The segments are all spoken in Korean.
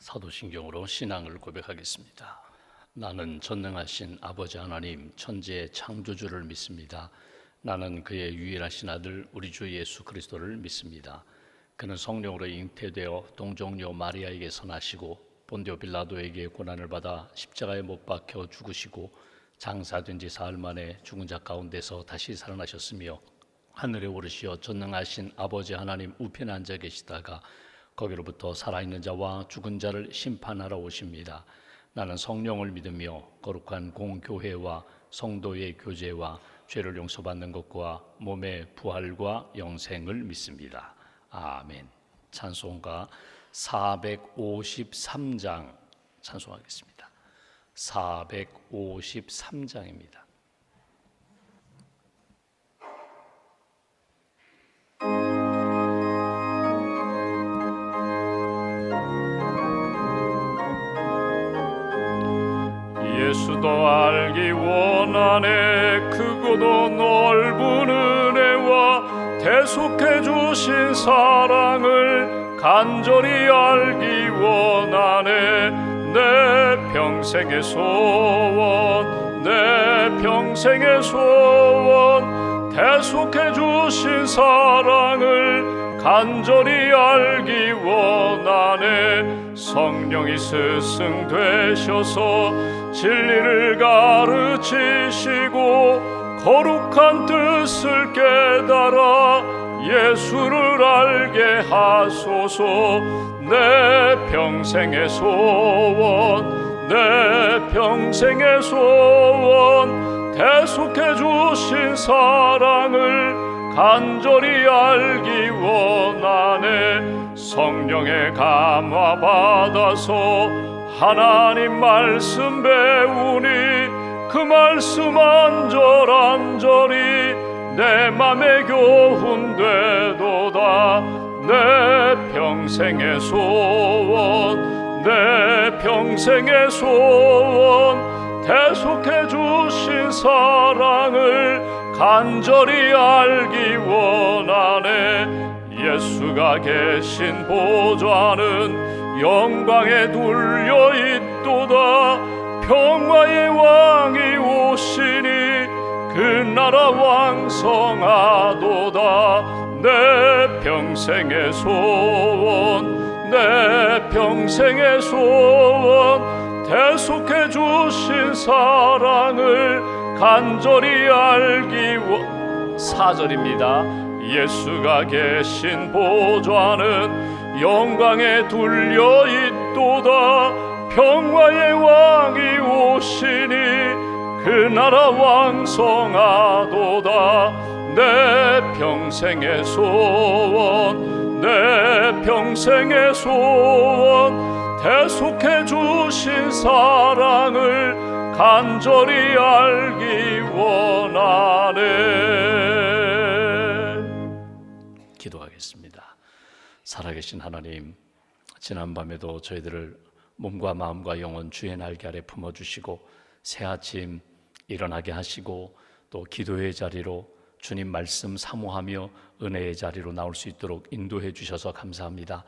사도신경으로 신앙을 고백하겠습니다. 나는 전능하신 아버지 하나님 천지의 창조주를 믿습니다. 나는 그의 유일하신 아들 우리 주 예수 그리스도를 믿습니다. 그는 성령으로 잉태되어 동정녀 마리아에게서 나시고 본디오 빌라도에게 고난을 받아 십자가에 못 박혀 죽으시고 장사된 지 사흘 만에 죽은 자 가운데서 다시 살아나셨으며 하늘에 오르시어 전능하신 아버지 하나님 우편에 앉아 계시다가 거기로부터 살아있는 자와 죽은 자를 심판하러 오십니다. 나는 성령을 믿으며 거룩한 공교회와 성도의 교제와 죄를 용서받는 것과 몸의 부활과 영생을 믿습니다. 아멘. 찬송가 453장 찬송하겠습니다. 453장입니다. 예수도 알기 원하네. 크고도 넓은 은혜와 대속해 주신 사랑을 간절히 알기 원하네. 내 평생의 소원, 내 평생의 소원, 대속해 주신 사랑을 간절히 알기 원하네. 성령이 스승 되셔서 진리를 가르치시고 거룩한 뜻을 깨달아 예수를 알게 하소서. 내 평생의 소원, 내 평생의 소원, 대속해 주신 사랑을 간절히 알기 원하네. 성령의 감화 받아서 하나님 말씀 배우니 그 말씀 안절안절이 내 맘에 교훈되도다. 내 평생의 소원, 내 평생의 소원, 대속해 주신 사랑을 간절히 알기 원하네. 예수가 계신 보좌는 영광에 둘려 있도다. 평화의 왕이 오시니 그 나라 왕성하도다. 내 평생의 소원, 내 평생의 소원, 대속해 주신 사랑을 간절히 알기 원. 4절입니다. 예수가 계신 보좌는 영광에 둘려 있도다. 평화의 왕이 오시니 그 나라 왕성하도다. 내 평생의 소원, 내 평생의 소원, 대속해 주신 사랑을 간절히 알기 원하네. 기도하겠습니다. 살아계신 하나님, 지난밤에도 저희들을 몸과 마음과 영혼 주의 날개 아래 품어주시고 새 아침 일어나게 하시고 또 기도의 자리로 주님 말씀 사모하며 은혜의 자리로 나올 수 있도록 인도해 주셔서 감사합니다.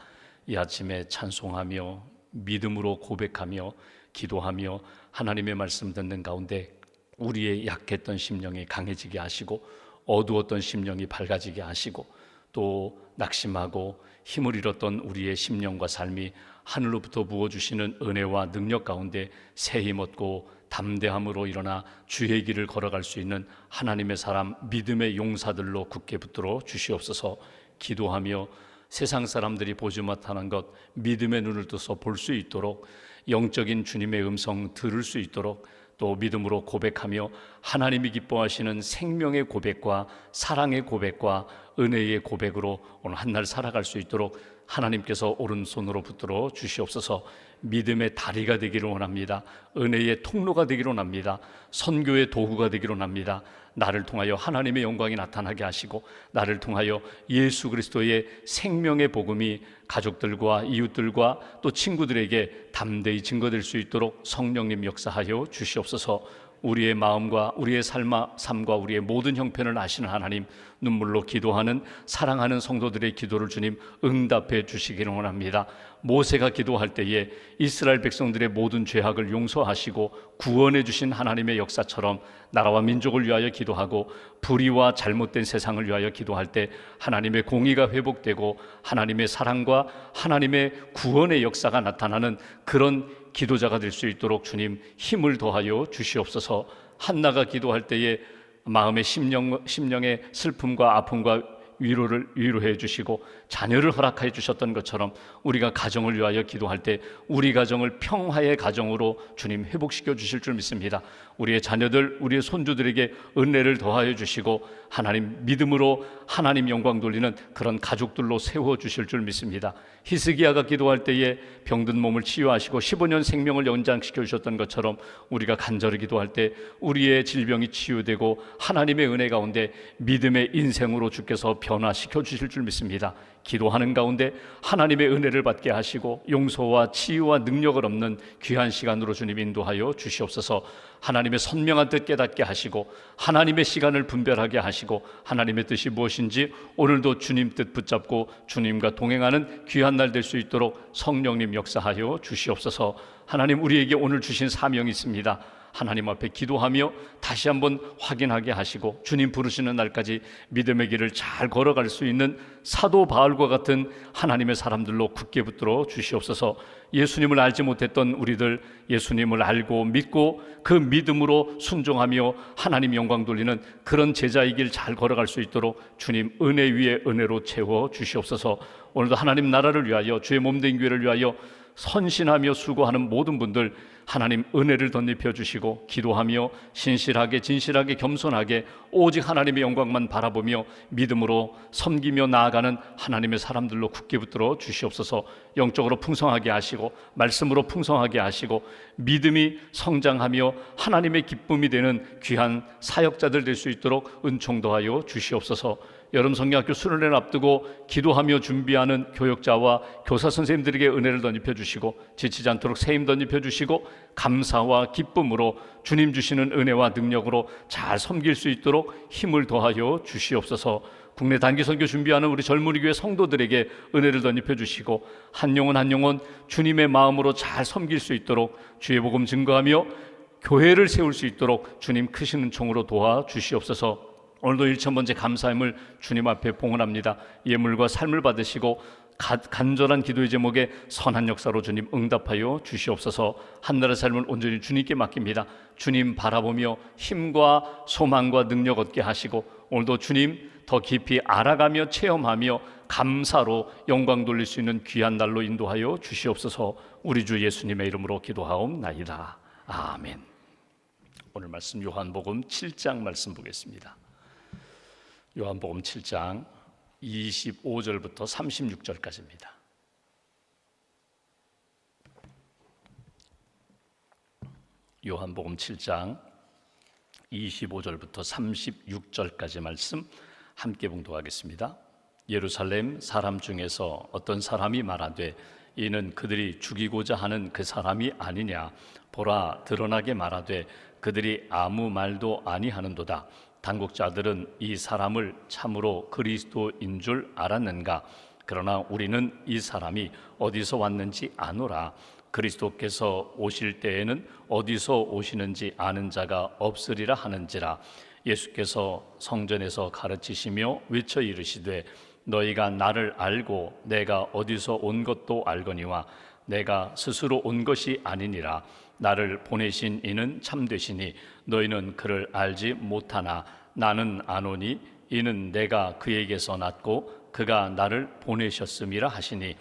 이 아침에 찬송하며 믿음으로 고백하며 기도하며 하나님의 말씀 듣는 가운데 우리의 약했던 심령이 강해지게 하시고 어두웠던 심령이 밝아지게 하시고 또 낙심하고 힘을 잃었던 우리의 심령과 삶이 하늘로부터 부어주시는 은혜와 능력 가운데 새 힘 얻고 담대함으로 일어나 주의 길을 걸어갈 수 있는 하나님의 사람 믿음의 용사들로 굳게 붙들어 주시옵소서. 기도하며 세상 사람들이 보지 못하는 것 믿음의 눈을 떠서 볼 수 있도록 영적인 주님의 음성 들을 수 있도록 또 믿음으로 고백하며 하나님이 기뻐하시는 생명의 고백과 사랑의 고백과 은혜의 고백으로 오늘 한날 살아갈 수 있도록 하나님께서 오른손으로 붙들어 주시옵소서. 믿음의 다리가 되기를 원합니다. 은혜의 통로가 되기를 원합니다. 선교의 도구가 되기를 원합니다. 나를 통하여 하나님의 영광이 나타나게 하시고 나를 통하여 예수 그리스도의 생명의 복음이 가족들과 이웃들과 또 친구들에게 담대히 증거될 수 있도록 성령님 역사하여 주시옵소서. 우리의 마음과 우리의 삶과 우리의 모든 형편을 아시는 하나님, 눈물로 기도하는 사랑하는 성도들의 기도를 주님 응답해 주시기를 원합니다. 모세가 기도할 때에 이스라엘 백성들의 모든 죄악을 용서하시고 구원해 주신 하나님의 역사처럼 나라와 민족을 위하여 기도하고 불의와 잘못된 세상을 위하여 기도할 때 하나님의 공의가 회복되고 하나님의 사랑과 하나님의 구원의 역사가 나타나는 그런 기도자가 될 수 있도록 주님 힘을 더하여 주시옵소서. 한나가 기도할 때에 마음의 심령의 슬픔과 아픔과 위로를 위로해 주시고 자녀를 허락해 주셨던 것처럼 우리가 가정을 위하여 기도할 때 우리 가정을 평화의 가정으로 주님 회복시켜 주실 줄 믿습니다. 우리의 자녀들, 우리의 손주들에게 은혜를 더하여 주시고 하나님 믿음으로 하나님 영광 돌리는 그런 가족들로 세워 주실 줄 믿습니다. 히스기야가 기도할 때에 병든 몸을 치유하시고 15년 생명을 연장시켜 주셨던 것처럼 우리가 간절히 기도할 때 우리의 질병이 치유되고 하나님의 은혜 가운데 믿음의 인생으로 주께서 변화시켜 주실 줄 믿습니다. 기도하는 가운데 하나님의 은혜를 받게 하시고 용서와 치유와 능력을 얻는 귀한 시간으로 주님 인도하여 주시옵소서. 하나님의 선명한 뜻 깨닫게 하시고 하나님의 시간을 분별하게 하시고 하나님의 뜻이 무엇인지 오늘도 주님 뜻 붙잡고 주님과 동행하는 귀한 날 될 수 있도록 성령님 역사하여 주시옵소서. 하나님, 우리에게 오늘 주신 사명이 있습니다. 하나님 앞에 기도하며 다시 한번 확인하게 하시고 주님 부르시는 날까지 믿음의 길을 잘 걸어갈 수 있는 사도 바울과 같은 하나님의 사람들로 굳게 붙들어 주시옵소서. 예수님을 알지 못했던 우리들 예수님을 알고 믿고 그 믿음으로 순종하며 하나님 영광 돌리는 그런 제자의 길 잘 걸어갈 수 있도록 주님 은혜 위에 은혜로 채워 주시옵소서. 오늘도 하나님 나라를 위하여 주의 몸된 교회를 위하여 선신하며 수고하는 모든 분들 하나님 은혜를 덧입혀 주시고 기도하며 신실하게 진실하게 겸손하게 오직 하나님의 영광만 바라보며 믿음으로 섬기며 나아가는 하나님의 사람들로 굳게 붙들어 주시옵소서. 영적으로 풍성하게 하시고 말씀으로 풍성하게 하시고 믿음이 성장하며 하나님의 기쁨이 되는 귀한 사역자들 될 수 있도록 은총 더하여 주시옵소서. 여름 성경학교 수련회를 앞두고 기도하며 준비하는 교역자와 교사 선생님들에게 은혜를 덧입혀 주시고 지치지 않도록 새 힘 덧입혀 주시고 감사와 기쁨으로 주님 주시는 은혜와 능력으로 잘 섬길 수 있도록 힘을 더하여 주시옵소서. 국내 단기 선교 준비하는 우리 젊은이 교회 성도들에게 은혜를 덧입혀 주시고 한 영혼 한 영혼 주님의 마음으로 잘 섬길 수 있도록 주의 복음 증거하며 교회를 세울 수 있도록 주님 크신 은총으로 도와 주시옵소서. 오늘도 1000번째 감사함을 주님 앞에 봉헌합니다. 예물과 삶을 받으시고 간절한 기도의 제목에 선한 역사로 주님 응답하여 주시옵소서. 한나라의 삶을 온전히 주님께 맡깁니다. 주님 바라보며 힘과 소망과 능력 얻게 하시고 오늘도 주님 더 깊이 알아가며 체험하며 감사로 영광 돌릴 수 있는 귀한 날로 인도하여 주시옵소서. 우리 주 예수님의 이름으로 기도하옵나이다. 아멘. 오늘 말씀 요한복음 7장 말씀 보겠습니다. 요한복음 7장 25절부터 36절까지입니다. 요한복음 7장 25절부터 36절까지 말씀 함께 봉독하겠습니다. 예루살렘 사람 중에서 어떤 사람이 말하되 이는 그들이 죽이고자 하는 그 사람이 아니냐. 보라, 드러나게 말하되 그들이 아무 말도 아니하는도다. 당국자들은 이 사람을 참으로 그리스도인 줄 알았는가? 그러나 우리는 이 사람이 어디서 왔는지 아노라. 그리스도께서 오실 때에는 어디서 오시는지 아는 자가 없으리라 하는지라. 예수께서 성전에서 가르치시며 외쳐 이르시되 너희가 나를 알고 내가 어디서 온 것도 알거니와 내가 스스로 온 것이 아니니라. 나를 보내신 이는 참되시니 너희는 그를 알지 못하나 나는 아노니 이는 내가 그에게서 났고 그가 나를 보내셨음이라 하시니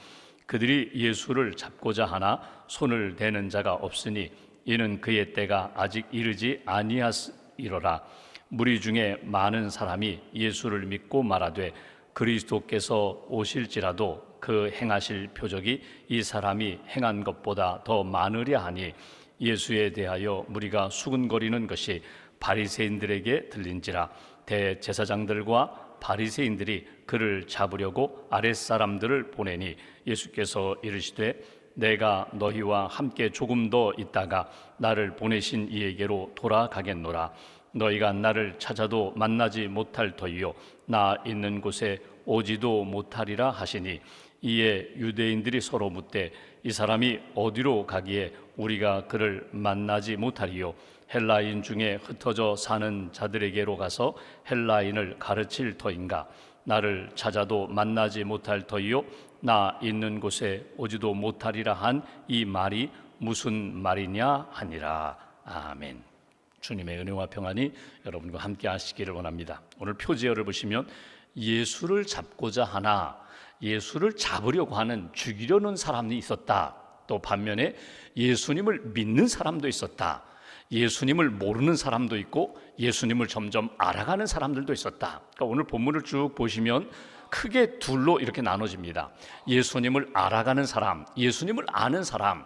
그들이 예수를 잡고자 하나 손을 대는 자가 없으니 이는 그의 때가 아직 이르지 아니하이로라. 무리 중에 많은 사람이 예수를 믿고 말하되 그리스도께서 오실지라도 그 행하실 표적이 이 사람이 행한 것보다 더 많으랴 하니 예수에 대하여 무리가 수군거리는 것이 바리새인들에게 들린지라. 대제사장들과 바리새인들이 그를 잡으려고 아랫사람들을 보내니 예수께서 이르시되 내가 너희와 함께 조금 더 있다가 나를 보내신 이에게로 돌아가겠노라. 너희가 나를 찾아도 만나지 못할 터이요 나 있는 곳에 오지도 못하리라 하시니, 이에 유대인들이 서로 묻되 이 사람이 어디로 가기에 우리가 그를 만나지 못하리요? 헬라인 중에 흩어져 사는 자들에게로 가서 헬라인을 가르칠 터인가? 나를 찾아도 만나지 못할 터이요 나 있는 곳에 오지도 못하리라 한 이 말이 무슨 말이냐 하니라. 아멘. 주님의 은혜와 평안이 여러분과 함께 하시기를 원합니다. 오늘 표제어를 보시면 예수를 잡고자 하나 예수를 잡으려고 하는, 죽이려는 사람이 있었다. 또 반면에 예수님을 믿는 사람도 있었다. 예수님을 모르는 사람도 있고 예수님을 점점 알아가는 사람들도 있었다. 그러니까 오늘 본문을 쭉 보시면 크게 둘로 이렇게 나눠집니다. 예수님을 알아가는 사람, 예수님을 아는 사람,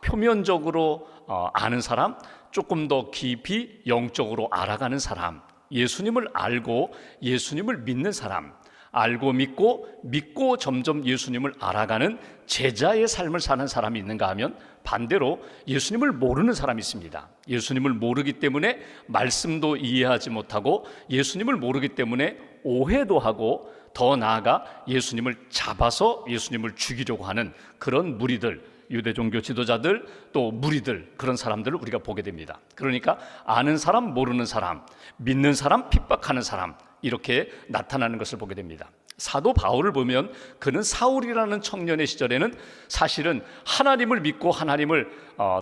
표면적으로 아는 사람, 조금 더 깊이 영적으로 알아가는 사람, 예수님을 알고 예수님을 믿는 사람, 알고 믿고 점점 예수님을 알아가는 제자의 삶을 사는 사람이 있는가 하면 반대로 예수님을 모르는 사람이 있습니다. 예수님을 모르기 때문에 말씀도 이해하지 못하고 예수님을 모르기 때문에 오해도 하고 더 나아가 예수님을 잡아서 예수님을 죽이려고 하는 그런 무리들, 유대 종교 지도자들, 또 무리들, 그런 사람들을 우리가 보게 됩니다. 그러니까 아는 사람, 모르는 사람, 믿는 사람, 핍박하는 사람, 이렇게 나타나는 것을 보게 됩니다. 사도 바울을 보면 그는 사울이라는 청년의 시절에는 사실은 하나님을 믿고 하나님을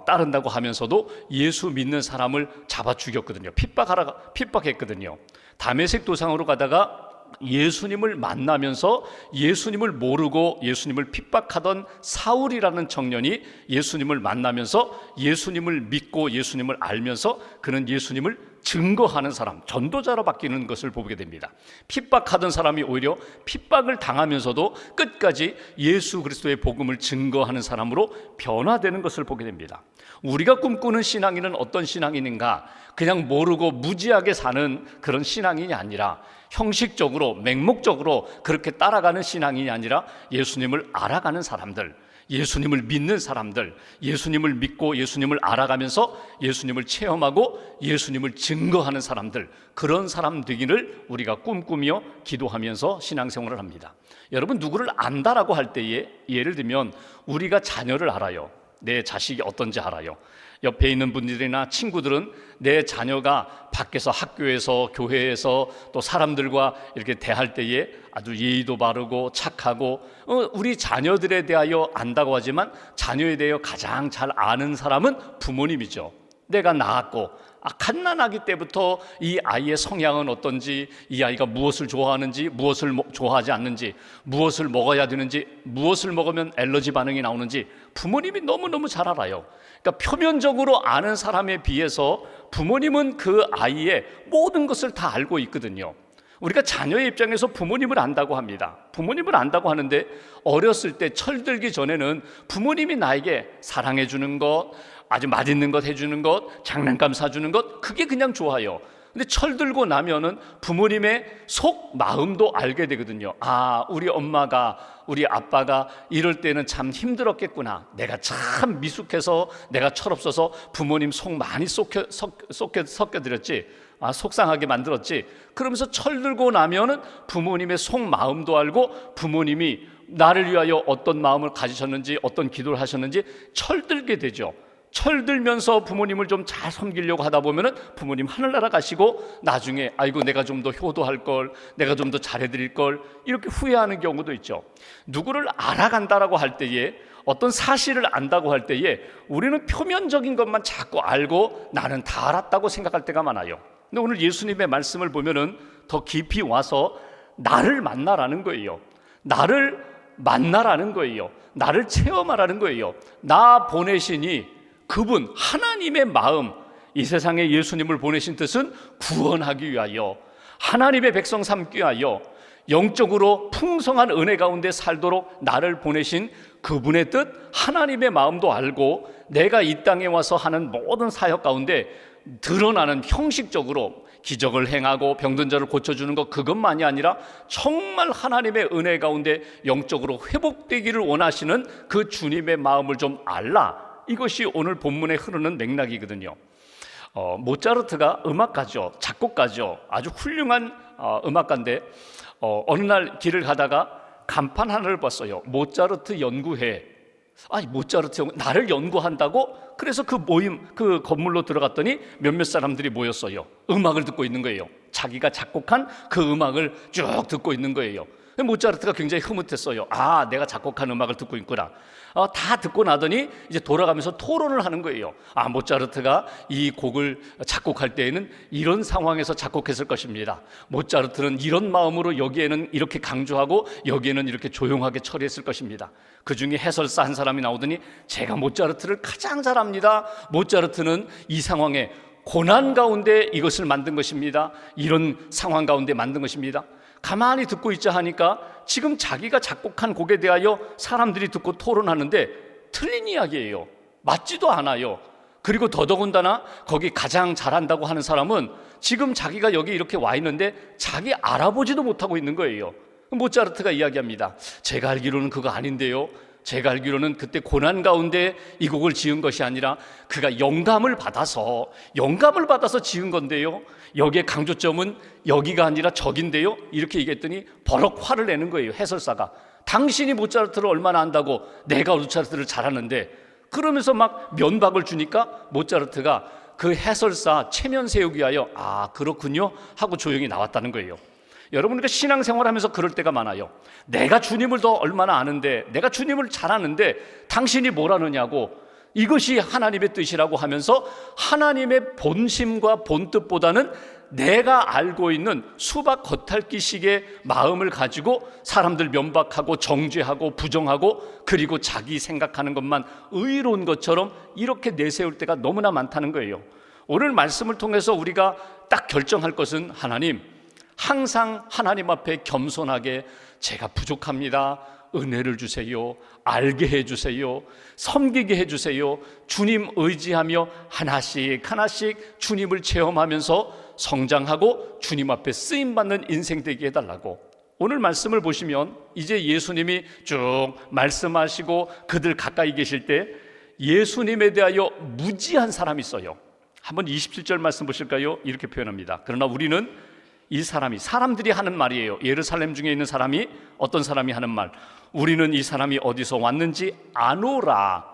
따른다고 하면서도 예수 믿는 사람을 잡아 죽였거든요. 핍박했거든요. 다메섹 도상으로 가다가 예수님을 만나면서 예수님을 모르고 예수님을 핍박하던 사울이라는 청년이 예수님을 만나면서 예수님을 믿고 예수님을 알면서 그는 예수님을 증거하는 사람, 전도자로 바뀌는 것을 보게 됩니다. 핍박하던 사람이 오히려 핍박을 당하면서도 끝까지 예수 그리스도의 복음을 증거하는 사람으로 변화되는 것을 보게 됩니다. 우리가 꿈꾸는 신앙인은 어떤 신앙인인가? 그냥 모르고 무지하게 사는 그런 신앙인이 아니라 형식적으로 맹목적으로 그렇게 따라가는 신앙인이 아니라 예수님을 알아가는 사람들, 예수님을 믿는 사람들, 예수님을 믿고 예수님을 알아가면서 예수님을 체험하고 예수님을 증거하는 사람들, 그런 사람 되기를 우리가 꿈꾸며 기도하면서 신앙생활을 합니다. 여러분, 누구를 안다라고 할 때에 예를 들면 우리가 자녀를 알아요. 내 자식이 어떤지 알아요. 옆에 있는 분들이나 친구들은 내 자녀가 밖에서 학교에서 교회에서 또 사람들과 이렇게 대할 때에 아주 예의도 바르고 착하고 우리 자녀들에 대하여 안다고 하지만 자녀에 대하여 가장 잘 아는 사람은 부모님이죠. 내가 낳았고 갓난아기 때부터 이 아이의 성향은 어떤지, 이 아이가 무엇을 좋아하는지, 무엇을 좋아하지 않는지, 무엇을 먹어야 되는지, 무엇을 먹으면 알러지 반응이 나오는지 부모님이 너무너무 잘 알아요. 그러니까 표면적으로 아는 사람에 비해서 부모님은 그 아이의 모든 것을 다 알고 있거든요. 우리가 자녀의 입장에서 부모님을 안다고 합니다. 부모님을 안다고 하는데 어렸을 때 철들기 전에는 부모님이 나에게 사랑해 주는 것, 아주 맛있는 것 해주는 것, 장난감 사주는 것, 그게 그냥 좋아요. 근데 철들고 나면은 부모님의 속 마음도 알게 되거든요. 아, 우리 엄마가, 우리 아빠가 이럴 때는 참 힘들었겠구나. 내가 참 미숙해서, 내가 철없어서 부모님 속 많이 섞여드렸지. 아, 속상하게 만들었지. 그러면서 철들고 나면은 부모님의 속 마음도 알고 부모님이 나를 위하여 어떤 마음을 가지셨는지, 어떤 기도를 하셨는지 철들게 되죠. 철들면서 부모님을 좀 잘 섬기려고 하다 보면은 부모님 하늘나라 가시고 나중에 아이고 내가 좀 더 효도할 걸, 내가 좀 더 잘해드릴 걸, 이렇게 후회하는 경우도 있죠. 누구를 알아간다라고 할 때에, 어떤 사실을 안다고 할 때에 우리는 표면적인 것만 자꾸 알고 나는 다 알았다고 생각할 때가 많아요. 근데 오늘 예수님의 말씀을 보면은 더 깊이 와서 나를 만나라는 거예요. 나를 만나라는 거예요. 나를 체험하라는 거예요. 나 보내시니 그분 하나님의 마음, 이 세상에 예수님을 보내신 뜻은 구원하기 위하여, 하나님의 백성 삼기 위하여 영적으로 풍성한 은혜 가운데 살도록 나를 보내신 그분의 뜻, 하나님의 마음도 알고 내가 이 땅에 와서 하는 모든 사역 가운데 드러나는 형식적으로 기적을 행하고 병든 자를 고쳐주는 것, 그것만이 아니라 정말 하나님의 은혜 가운데 영적으로 회복되기를 원하시는 그 주님의 마음을 좀 알라. 이것이 오늘 본문에 흐르는 맥락이거든요. 모차르트가 음악가죠, 작곡가죠. 아주 훌륭한 음악가인데 어느 날 길을 가다가 간판 하나를 봤어요. 모차르트 연구회. 아니, 모차르트 나를 연구한다고? 그래서 그 모임, 그 건물로 들어갔더니 몇몇 사람들이 모였어요. 음악을 듣고 있는 거예요. 자기가 작곡한 그 음악을 쭉 듣고 있는 거예요. 모차르트가 굉장히 흐뭇했어요. 아, 내가 작곡한 음악을 듣고 있구나. 다 듣고 나더니 이제 돌아가면서 토론을 하는 거예요. 아, 모차르트가 이 곡을 작곡할 때에는 이런 상황에서 작곡했을 것입니다. 모차르트는 이런 마음으로 여기에는 이렇게 강조하고 여기에는 이렇게 조용하게 처리했을 것입니다. 그 중에 해설사 한 사람이 나오더니 제가 모차르트를 가장 잘 압니다. 모차르트는 이 상황에 고난 가운데 이것을 만든 것입니다. 이런 상황 가운데 만든 것입니다. 가만히 듣고 있자 하니까 지금 자기가 작곡한 곡에 대하여 사람들이 듣고 토론하는데 틀린 이야기예요. 맞지도 않아요. 그리고 더더군다나 거기 가장 잘한다고 하는 사람은 지금 자기가 여기 이렇게 와 있는데 자기 알아보지도 못하고 있는 거예요. 모차르트가 이야기합니다. 제가 알기로는 그거 아닌데요. 제가 알기로는 그때 고난 가운데 이 곡을 지은 것이 아니라 그가 영감을 받아서 지은 건데요. 여기에 강조점은 여기가 아니라 저긴데요. 이렇게 얘기했더니 버럭 화를 내는 거예요. 해설사가. 당신이 모차르트를 얼마나 안다고 내가 모차르트를 잘하는데, 그러면서 막 면박을 주니까 모차르트가 그 해설사 체면 세우기 위하여 아, 그렇군요 하고 조용히 나왔다는 거예요. 여러분, 그 신앙생활하면서 그럴 때가 많아요. 내가 주님을 더 얼마나 아는데, 내가 주님을 잘 아는데 당신이 뭐라느냐고, 이것이 하나님의 뜻이라고 하면서 하나님의 본심과 본뜻보다는 내가 알고 있는 수박 겉핥기식의 마음을 가지고 사람들 면박하고 정죄하고 부정하고, 그리고 자기 생각하는 것만 의로운 것처럼 이렇게 내세울 때가 너무나 많다는 거예요. 오늘 말씀을 통해서 우리가 딱 결정할 것은, 하나님, 항상 하나님 앞에 겸손하게 제가 부족합니다, 은혜를 주세요, 알게 해주세요, 섬기게 해주세요, 주님 의지하며 하나씩 주님을 체험하면서 성장하고 주님 앞에 쓰임받는 인생 되게 해달라고. 오늘 말씀을 보시면 이제 예수님이 쭉 말씀하시고 그들 가까이 계실 때 예수님에 대하여 무지한 사람이 있어요. 한번 27절 말씀 보실까요? 이렇게 표현합니다. 그러나 우리는 이 사람들이 하는 말이에요. 예루살렘 중에 있는 사람이, 어떤 사람이 하는 말, 우리는 이 사람이 어디서 왔는지 아노라.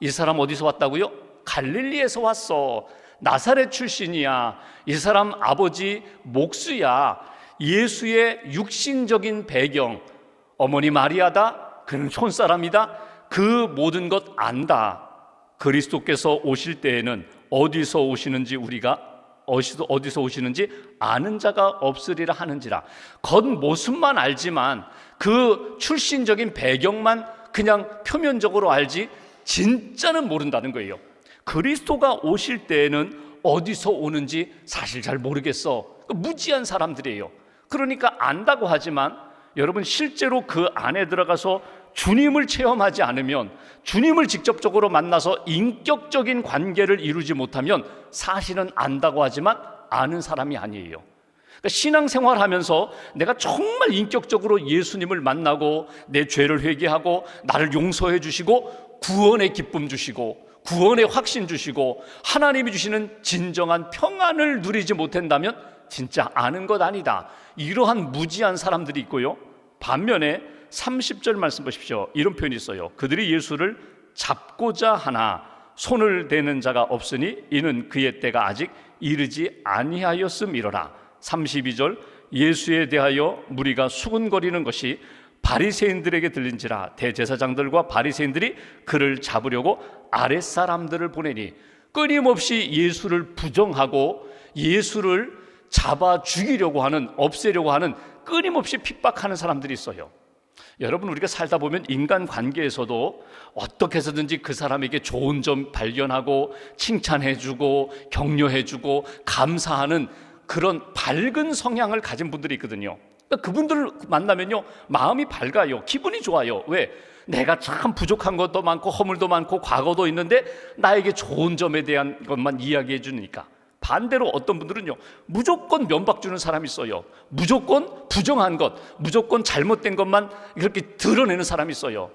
이 사람 어디서 왔다고요? 갈릴리에서 왔어. 나사렛 출신이야. 이 사람 아버지 목수야. 예수의 육신적인 배경, 어머니 마리아다, 그는 촌사람이다, 그 모든 것 안다. 그리스도께서 오실 때에는 어디서 오시는지 어디서 오시는지 아는 자가 없으리라 하는지라. 겉모습만 알지만 그 출신적인 배경만 그냥 표면적으로 알지 진짜는 모른다는 거예요. 그리스도가 오실 때에는 어디서 오는지 사실 잘 모르겠어. 무지한 사람들이에요. 그러니까 안다고 하지만 여러분, 실제로 그 안에 들어가서 주님을 체험하지 않으면, 주님을 직접적으로 만나서 인격적인 관계를 이루지 못하면 사실은 안다고 하지만 아는 사람이 아니에요. 그러니까 신앙생활하면서 내가 정말 인격적으로 예수님을 만나고 내 죄를 회개하고 나를 용서해 주시고 구원의 기쁨 주시고 구원의 확신 주시고 하나님이 주시는 진정한 평안을 누리지 못한다면 진짜 아는 것 아니다. 이러한 무지한 사람들이 있고요. 반면에 30절 말씀 보십시오. 이런 표현이 있어요. 그들이 예수를 잡고자 하나 손을 대는 자가 없으니 이는 그의 때가 아직 이르지 아니하였음이로라. 32절, 예수에 대하여 무리가 수군거리는 것이 바리새인들에게 들린지라. 대제사장들과 바리새인들이 그를 잡으려고 아랫사람들을 보내니, 끊임없이 예수를 부정하고 예수를 잡아 죽이려고 하는, 없애려고 하는, 끊임없이 핍박하는 사람들이 있어요. 여러분, 우리가 살다 보면 인간관계에서도 어떻게 해서든지 그 사람에게 좋은 점 발견하고 칭찬해주고 격려해주고 감사하는 그런 밝은 성향을 가진 분들이 있거든요. 그러니까 그분들을 만나면요, 마음이 밝아요. 기분이 좋아요. 왜? 내가 참 부족한 것도 많고 허물도 많고 과거도 있는데 나에게 좋은 점에 대한 것만 이야기해 주니까. 반대로 어떤 분들은요, 무조건 면박 주는 사람이 있어요. 무조건 부정한 것, 무조건 잘못된 것만 이렇게 드러내는 사람이 있어요.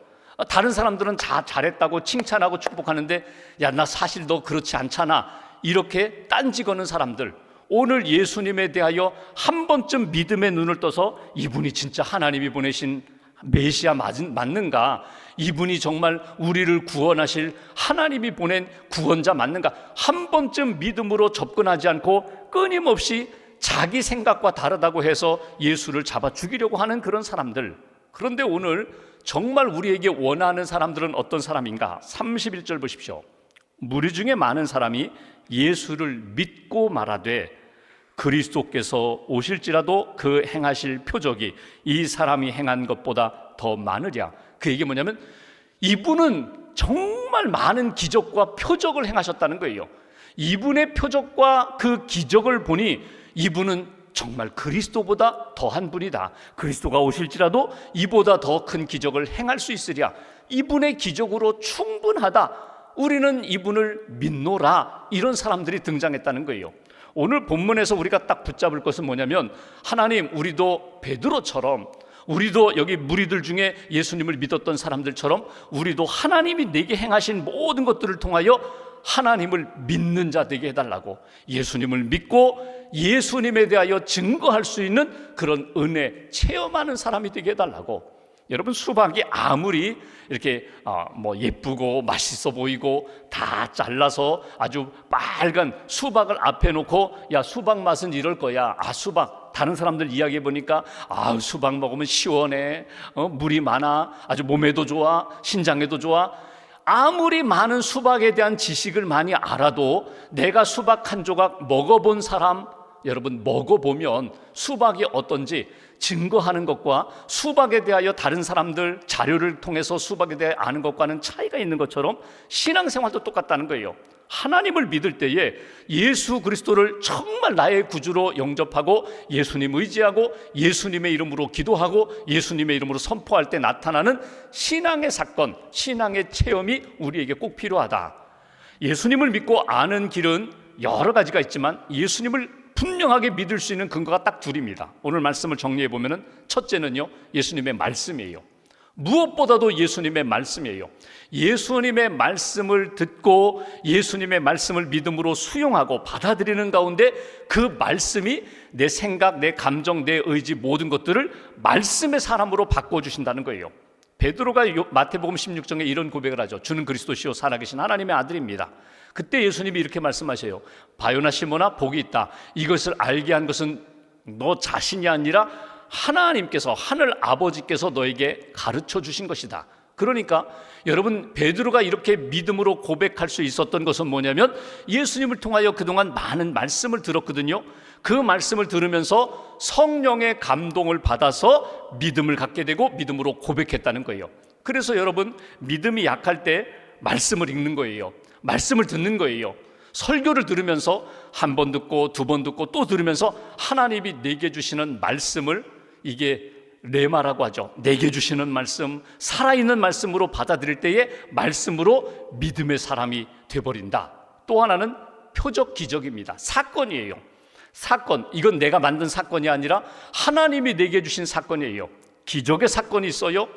다른 사람들은 다 잘했다고 칭찬하고 축복하는데, 야, 나 사실 너 그렇지 않잖아, 이렇게 딴지 거는 사람들. 오늘 예수님에 대하여 한 번쯤 믿음의 눈을 떠서 이분이 진짜 하나님이 보내신 메시아 맞는가, 이분이 정말 우리를 구원하실 하나님이 보낸 구원자 맞는가, 한 번쯤 믿음으로 접근하지 않고 끊임없이 자기 생각과 다르다고 해서 예수를 잡아 죽이려고 하는 그런 사람들. 그런데 오늘 정말 우리에게 원하는 사람들은 어떤 사람인가? 31절 보십시오. 무리 중에 많은 사람이 예수를 믿고 말하되 그리스도께서 오실지라도 그 행하실 표적이 이 사람이 행한 것보다 더 많으랴. 그 얘기 뭐냐면, 이분은 정말 많은 기적과 표적을 행하셨다는 거예요. 이분의 표적과 그 기적을 보니 이분은 정말 그리스도보다 더한 분이다. 그리스도가 오실지라도 이보다 더 큰 기적을 행할 수 있으랴. 이분의 기적으로 충분하다. 우리는 이분을 믿노라. 이런 사람들이 등장했다는 거예요. 오늘 본문에서 우리가 딱 붙잡을 것은 뭐냐면, 하나님, 우리도 베드로처럼, 우리도 여기 무리들 중에 예수님을 믿었던 사람들처럼 우리도 하나님이 내게 행하신 모든 것들을 통하여 하나님을 믿는 자 되게 해달라고, 예수님을 믿고 예수님에 대하여 증거할 수 있는 그런 은혜 체험하는 사람이 되게 해달라고. 여러분, 수박이 아무리 이렇게 예쁘고 맛있어 보이고 다 잘라서 아주 빨간 수박을 앞에 놓고, 야, 수박 맛은 이럴 거야. 수박, 다른 사람들 이야기해 보니까 수박 먹으면 시원해, 물이 많아, 아주 몸에도 좋아, 신장에도 좋아. 아무리 많은 수박에 대한 지식을 많이 알아도 내가 수박 한 조각 먹어본 사람, 여러분, 먹어보면 수박이 어떤지 증거하는 것과 수박에 대하여 다른 사람들 자료를 통해서 수박에 대해 아는 것과는 차이가 있는 것처럼 신앙생활도 똑같다는 거예요. 하나님을 믿을 때에 예수 그리스도를 정말 나의 구주로 영접하고 예수님 의지하고 예수님의 이름으로 기도하고 예수님의 이름으로 선포할 때 나타나는 신앙의 사건, 신앙의 체험이 우리에게 꼭 필요하다. 예수님을 믿고 아는 길은 여러 가지가 있지만 예수님을 분명하게 믿을 수 있는 근거가 딱 둘입니다. 오늘 말씀을 정리해 보면은, 첫째는요, 예수님의 말씀이에요. 무엇보다도 예수님의 말씀이에요. 예수님의 말씀을 듣고 예수님의 말씀을 믿음으로 수용하고 받아들이는 가운데 그 말씀이 내 생각, 내 감정, 내 의지 모든 것들을 말씀의 사람으로 바꿔주신다는 거예요. 베드로가 마태복음 16장에 이런 고백을 하죠. 주는 그리스도시요 살아계신 하나님의 아들입니다. 그때 예수님이 이렇게 말씀하세요. 바요나 시몬아, 복이 있다. 이것을 알게 한 것은 너 자신이 아니라 하나님께서, 하늘 아버지께서 너에게 가르쳐 주신 것이다. 그러니까 여러분, 베드로가 이렇게 믿음으로 고백할 수 있었던 것은 뭐냐면, 예수님을 통하여 그동안 많은 말씀을 들었거든요. 그 말씀을 들으면서 성령의 감동을 받아서 믿음을 갖게 되고 믿음으로 고백했다는 거예요. 그래서 여러분, 믿음이 약할 때 말씀을 읽는 거예요. 말씀을 듣는 거예요. 설교를 들으면서 한 번 듣고 두 번 듣고 또 들으면서 하나님이 내게 주시는 말씀을, 이게 레마라고 하죠. 내게 주시는 말씀, 살아있는 말씀으로 받아들일 때에 말씀으로 믿음의 사람이 돼버린다. 또 하나는 표적 기적입니다. 사건이에요. 사건, 이건 내가 만든 사건이 아니라 하나님이 내게 주신 사건이에요. 기적의 사건이 있어요.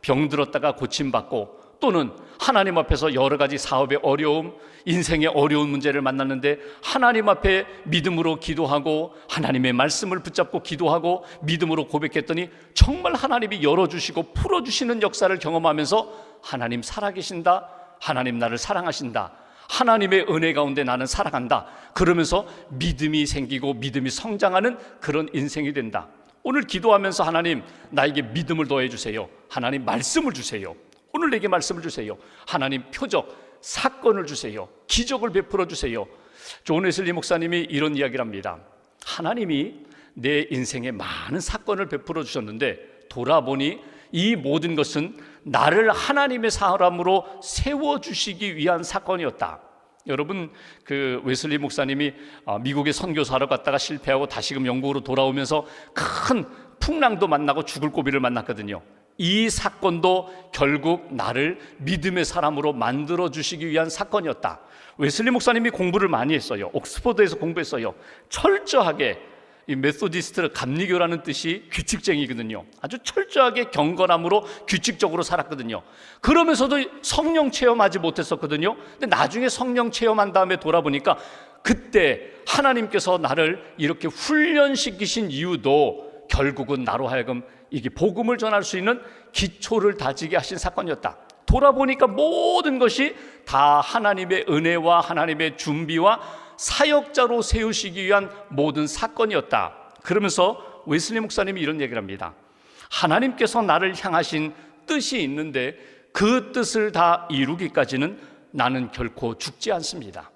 병들었다가 고침받고, 또는 하나님 앞에서 여러 가지 사업의 어려움, 인생의 어려운 문제를 만났는데 하나님 앞에 믿음으로 기도하고 하나님의 말씀을 붙잡고 기도하고 믿음으로 고백했더니 정말 하나님이 열어주시고 풀어주시는 역사를 경험하면서 하나님 살아계신다, 하나님 나를 사랑하신다, 하나님의 은혜 가운데 나는 살아간다, 그러면서 믿음이 생기고 믿음이 성장하는 그런 인생이 된다. 오늘 기도하면서 하나님 나에게 믿음을 더해 주세요. 하나님 말씀을 주세요. 오늘 내게 말씀을 주세요. 하나님 표적, 사건을 주세요. 기적을 베풀어 주세요. 존 웨슬리 목사님이 이런 이야기를 합니다. 하나님이 내 인생에 많은 사건을 베풀어 주셨는데 돌아보니 이 모든 것은 나를 하나님의 사람으로 세워주시기 위한 사건이었다. 여러분, 그 웨슬리 목사님이 미국에 선교사로 갔다가 실패하고 다시금 영국으로 돌아오면서 큰 풍랑도 만나고 죽을 고비를 만났거든요. 이 사건도 결국 나를 믿음의 사람으로 만들어 주시기 위한 사건이었다. 웨슬리 목사님이 공부를 많이 했어요. 옥스퍼드에서 공부했어요. 철저하게, 이 메소디스트 감리교라는 뜻이 규칙쟁이거든요. 아주 철저하게 경건함으로 규칙적으로 살았거든요. 그러면서도 성령 체험하지 못했었거든요. 근데 나중에 성령 체험한 다음에 돌아보니까 그때 하나님께서 나를 이렇게 훈련시키신 이유도 결국은 나로 하여금 이게 복음을 전할 수 있는 기초를 다지게 하신 사건이었다. 돌아보니까 모든 것이 다 하나님의 은혜와 하나님의 준비와 사역자로 세우시기 위한 모든 사건이었다. 그러면서 웨슬리 목사님이 이런 얘기를 합니다. 하나님께서 나를 향하신 뜻이 있는데 그 뜻을 다 이루기까지는 나는 결코 죽지 않습니다.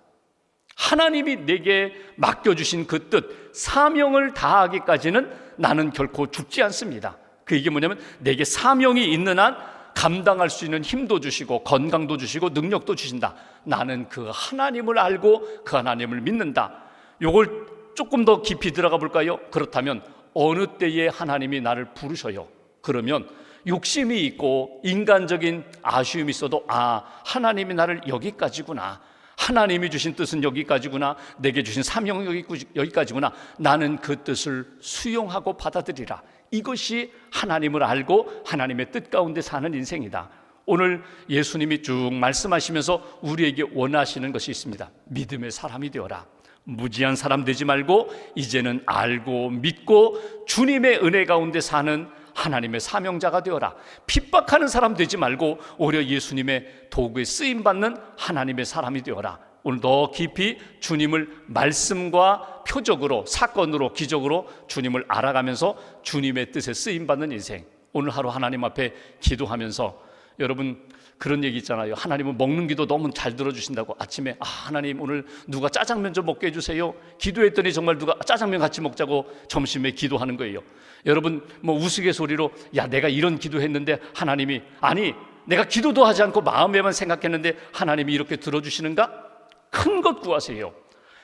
하나님이 내게 맡겨주신 그 뜻, 사명을 다하기까지는 나는 결코 죽지 않습니다. 그 이게 뭐냐면 내게 사명이 있는 한 감당할 수 있는 힘도 주시고 건강도 주시고 능력도 주신다. 나는 그 하나님을 알고 그 하나님을 믿는다. 요걸 조금 더 깊이 들어가 볼까요? 그렇다면 어느 때에 하나님이 나를 부르셔요. 그러면 욕심이 있고 인간적인 아쉬움이 있어도 하나님이 나를 여기까지구나, 하나님이 주신 뜻은 여기까지구나, 내게 주신 사명은 여기까지구나, 나는 그 뜻을 수용하고 받아들이라. 이것이 하나님을 알고 하나님의 뜻 가운데 사는 인생이다. 오늘 예수님이 쭉 말씀하시면서 우리에게 원하시는 것이 있습니다. 믿음의 사람이 되어라. 무지한 사람 되지 말고 이제는 알고 믿고 주님의 은혜 가운데 사는 하나님의 사명자가 되어라. 핍박하는 사람 되지 말고 오히려 예수님의 도구에 쓰임받는 하나님의 사람이 되어라. 오늘 더 깊이 주님을 말씀과 표적으로, 사건으로, 기적으로 주님을 알아가면서 주님의 뜻에 쓰임받는 인생. 오늘 하루 하나님 앞에 기도하면서, 여러분 그런 얘기 있잖아요. 하나님은 먹는 기도 너무 잘 들어주신다고. 아침에 하나님 오늘 누가 짜장면 좀 먹게 해주세요. 기도했더니 정말 누가 짜장면 같이 먹자고 점심에 기도하는 거예요. 여러분 뭐 우스갯소리로 내가 이런 기도했는데 하나님이, 아니 내가 기도도 하지 않고 마음에만 생각했는데 하나님이 이렇게 들어주시는가? 큰 것 구하세요.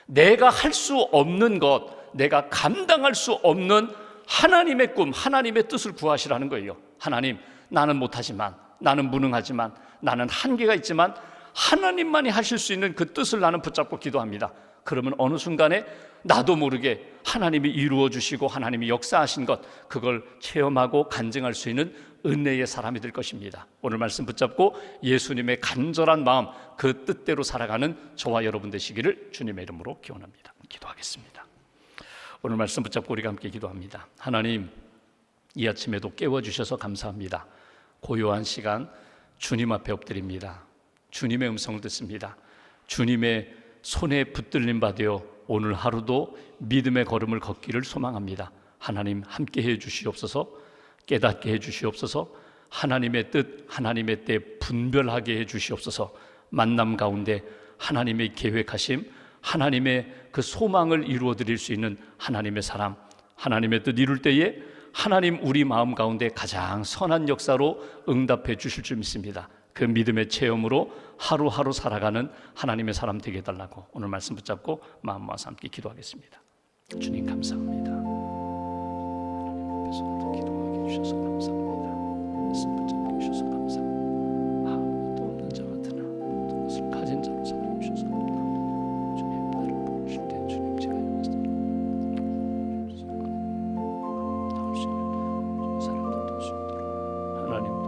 내가 할 수 없는 것, 내가 감당할 수 없는 하나님의 꿈, 하나님의 뜻을 구하시라는 거예요. 하나님, 나는 못하지만, 나는 무능하지만, 나는 한계가 있지만 하나님만이 하실 수 있는 그 뜻을 나는 붙잡고 기도합니다. 그러면 어느 순간에 나도 모르게 하나님이 이루어 주시고 하나님이 역사하신 것, 그걸 체험하고 간증할 수 있는 은혜의 사람이 될 것입니다. 오늘 말씀 붙잡고 예수님의 간절한 마음, 그 뜻대로 살아가는 저와 여러분 되시기를 주님의 이름으로 기원합니다. 기도하겠습니다. 오늘 말씀 붙잡고 우리가 함께 기도합니다. 하나님, 이 아침에도 깨워주셔서 감사합니다. 고요한 시간 주님 앞에 엎드립니다. 주님의 음성을 듣습니다. 주님의 손에 붙들림 받아 오늘 하루도 믿음의 걸음을 걷기를 소망합니다. 하나님 함께 해 주시옵소서. 깨닫게 해 주시옵소서. 하나님의 뜻, 하나님의 때 분별하게 해 주시옵소서. 만남 가운데 하나님의 계획하심, 하나님의 그 소망을 이루어 드릴 수 있는 하나님의 사람, 하나님의 뜻 이룰 때에 하나님 우리 마음 가운데 가장 선한 역사로 응답해 주실 줄 믿습니다. 그 믿음의 체험으로 하루하루 살아가는 하나님의 사람 되게 해달라고 오늘 말씀 붙잡고 마음 모아서 함께 기도하겠습니다. 주님 감사합니다. 하나님 앞에서 기도하게 해주셔서 감사합니다. 말씀 붙잡게 해주셔서 감사합니다. 아무것도 없는 자 같으나 모든 것을 가진 자로 삼아주셔서 감사합니다. 주님 나를 보실 때 주님 제가 있습니다. 나올 수 있는 사람들 될 수 있도록 하나님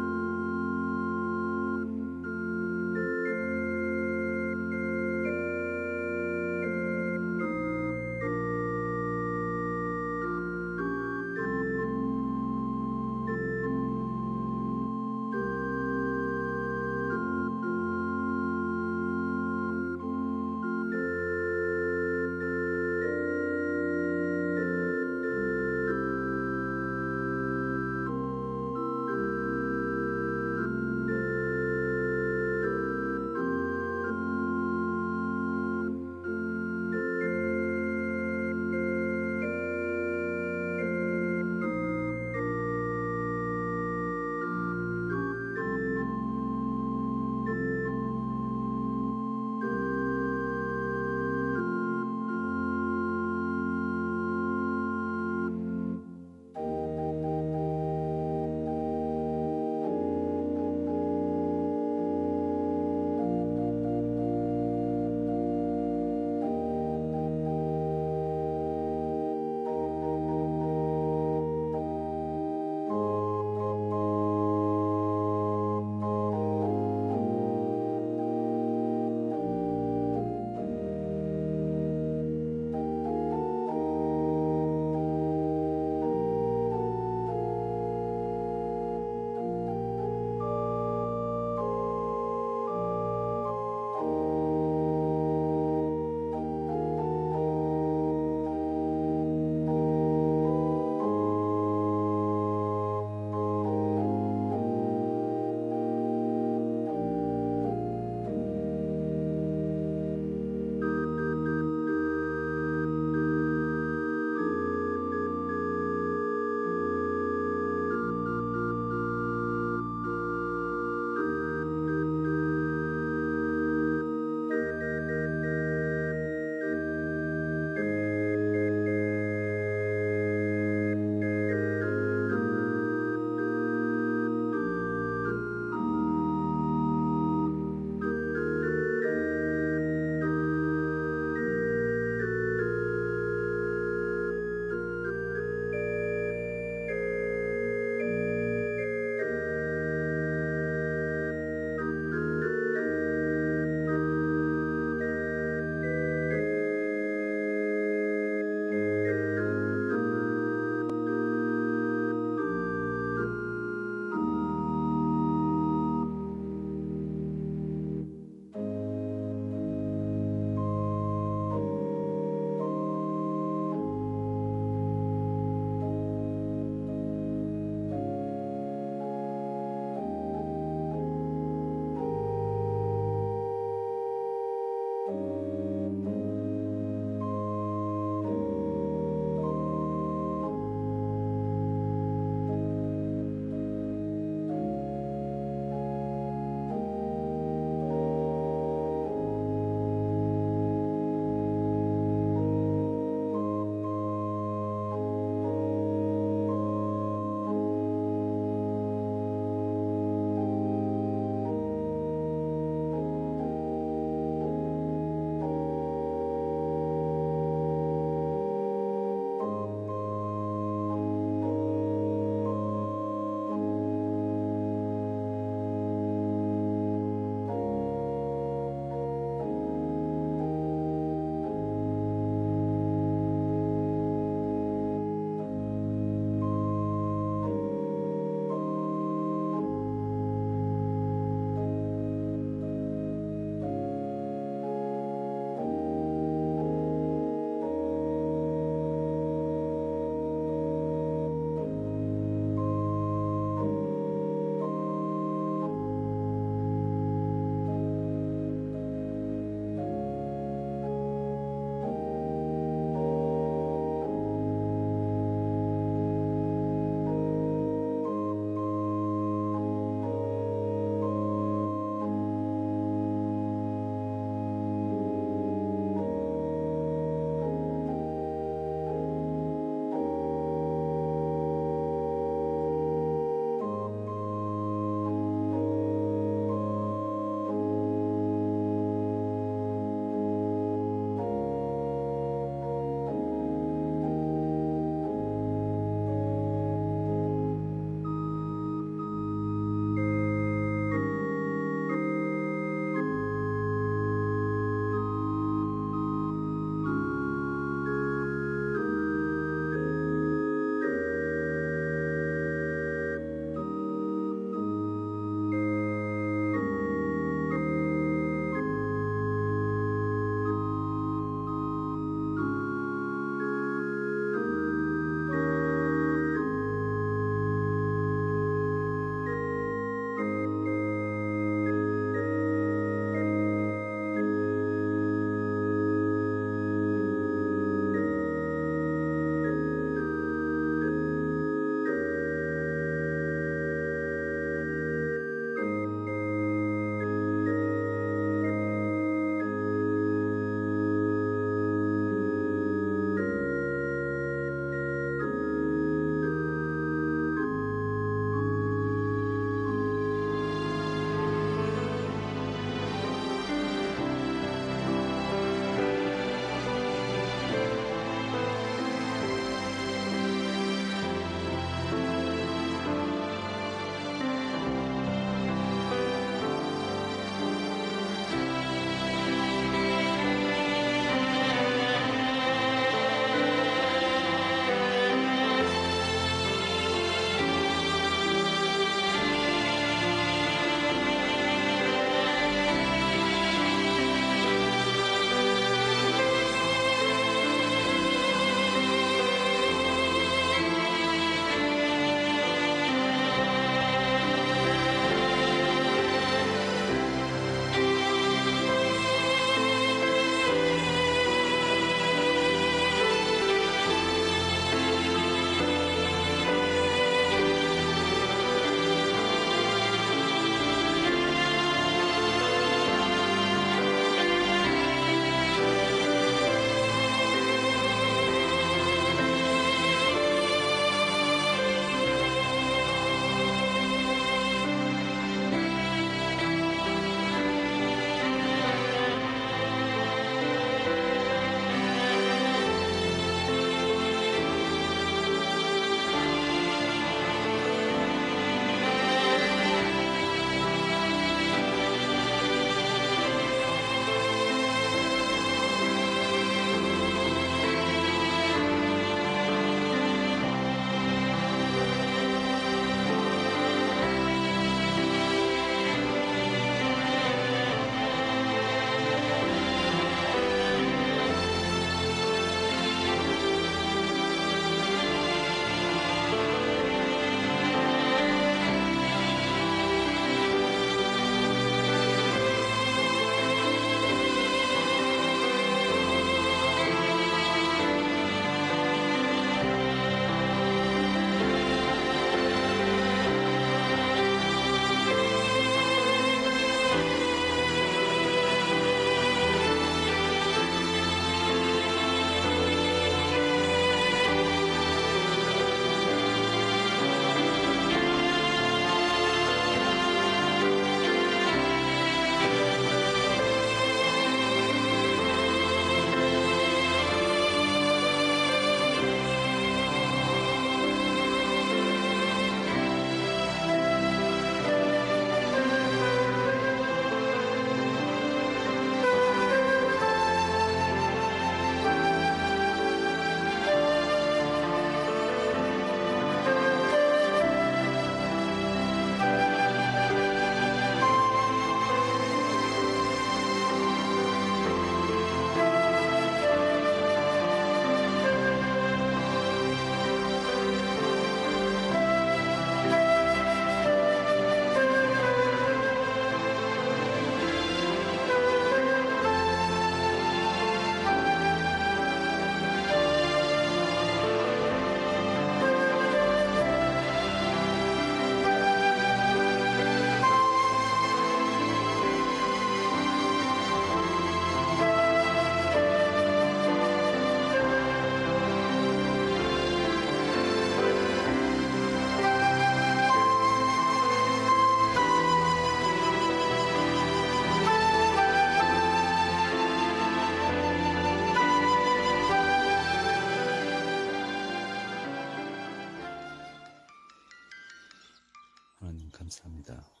감사합니다.